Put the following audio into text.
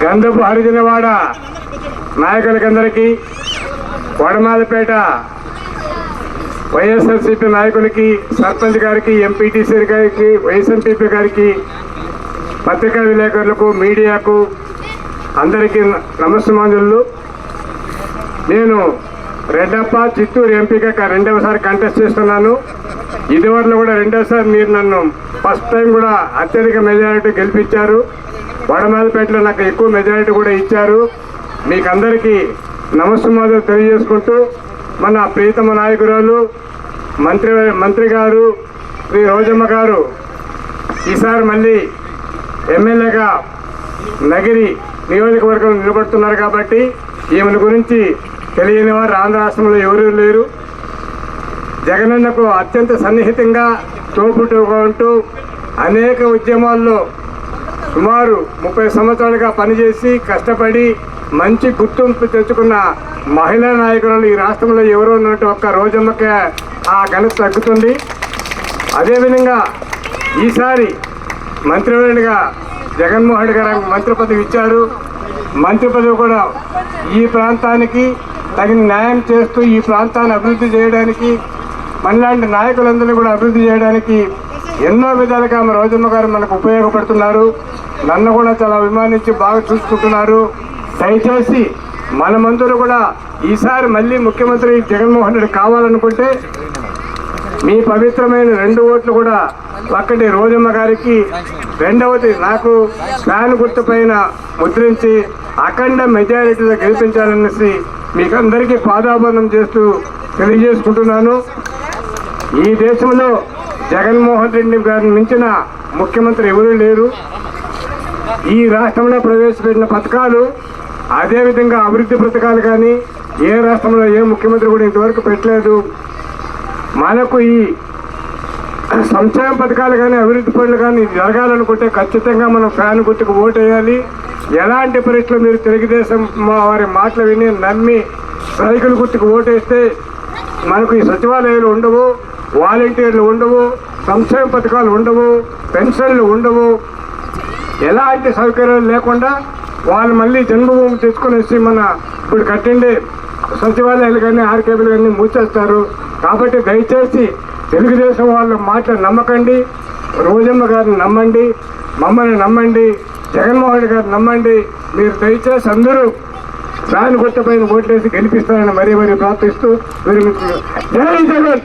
గంధపు హరిజనవాడ నాయకులకందరికీ, వడమాలపేట వైఎస్ఆర్సీపీ నాయకులకి, సర్పంచ్ గారికి, ఎంపీటీసీ గారికి, వైఎస్ఎంపీపీ గారికి, పత్రికా విలేకరులకు, మీడియాకు అందరికీ నమస్కారాలు. నేను రెడ్డప్ప చిత్తూరు ఎంపీగా రెండవసారి కంటెస్ట్ చేస్తున్నాను. ఇదివరకు కూడా రెండోసారి మీరు నన్ను ఫస్ట్ టైం కూడా అత్యధిక మెజారిటీ గెలిపించారు. వడమాలపేటలో నాకు ఎక్కువ మెజారిటీ కూడా ఇచ్చారు. మీకు అందరికీ నమస్కారాలు తెలియజేసుకుంటూ, మన ప్రీతమ నాయకురాలు మంత్రి గారు శ్రీ రోజమ్మ గారు ఈసారి మళ్ళీ ఎమ్మెల్యేగా నగిరి నియోజకవర్గం నిలబడుతున్నారు కాబట్టి ఈమెను గురించి తెలియని వారు ఆంధ్ర రాష్ట్రంలో ఎవరూ లేరు. జగనన్నకు అత్యంత సన్నిహితంగా తోబుట్టుగా ఉంటూ అనేక ఉద్యమాల్లో సుమారు 30 సంవత్సరాలుగా పనిచేసి కష్టపడి మంచి గుర్తింపు తెచ్చుకున్న మహిళా నాయకురాలు ఈ రాష్ట్రంలో ఎవరో ఉన్నట్టు ఒక్క రోజమ్మకే ఆ ఘనత తగ్గుతుంది. అదేవిధంగా ఈసారి మంత్రివర్యుడిగా జగన్మోహన్ గారు మంత్రి పదవి ఇచ్చారు. మంత్రి పదవి కూడా ఈ ప్రాంతానికి తగిన న్యాయం చేస్తూ ఈ ప్రాంతాన్ని అభివృద్ధి చేయడానికి, మనలాంటి నాయకులందరినీ కూడా అభివృద్ధి చేయడానికి ఎన్నో విధాలుగా మన రోజమ్మ గారు మనకు ఉపయోగపడుతున్నారు. నన్ను కూడా చాలా అభిమానించి బాగా చూసుకుంటున్నారు. దయచేసి మనమందరూ కూడా ఈసారి మళ్ళీ ముఖ్యమంత్రి జగన్మోహన్ రెడ్డి కావాలనుకుంటే మీ పవిత్రమైన 2 ఓట్లు కూడా ఒక్కటి రోజమ్మ గారికి, రెండవది నాకు ఫ్యాన్ గుర్తు పైన ముద్రించి అఖండ మెజారిటీలో గెలిపించాలనేసి మీకు అందరికీ పాదాబంధం చేస్తూ తెలియజేసుకుంటున్నాను. ఈ దేశంలో జగన్మోహన్ రెడ్డి గారిని మించిన ముఖ్యమంత్రి ఎవరూ లేరు. ఈ రాష్ట్రంలో ప్రవేశపెట్టిన పథకాలు, అదేవిధంగా అభివృద్ధి పథకాలు కానీ ఏ రాష్ట్రంలో ఏ ముఖ్యమంత్రి కూడా ఇంతవరకు పెట్టలేదు. మనకు ఈ సంక్షేమ పథకాలు కానీ అభివృద్ధి పనులు కానీ జరగాలనుకుంటే ఖచ్చితంగా మనం ఫ్యాన్ గుర్తుకు ఓటు వేయాలి. ఎలాంటి పరిస్థితుల్లో మీరు తెలుగుదేశం వారి మాటలు విని నమ్మి సైకిల్ గుర్తుకు ఓటేస్తే మనకు ఈ సచివాలయాలు ఉండవు, వాలంటీర్లు ఉండవు, సంక్షేమ పథకాలు ఉండవు, పెన్షన్లు ఉండవు. ఎలాంటి సౌకర్యాలు లేకుండా వాళ్ళు మళ్ళీ జన్మభూమి తెచ్చుకునేసి మన ఇప్పుడు కట్టిండే సచివాలయాలు కానీ ఆర్కేబీలు కానీ మూసేస్తారు. కాబట్టి దయచేసి తెలుగుదేశం వాళ్ళ మాటలు నమ్మకండి, రోజమ్మ గారిని నమ్మండి, మమ్మల్ని నమ్మండి, జగన్మోహన్ గారిని నమ్మండి. మీరు దయచేసి అందరూ ఫ్యాన్ గుర్తుపైన ఓట్లేసి గెలిపిస్తారని మరీ ప్రార్థిస్తూ మీరు జై జగన్.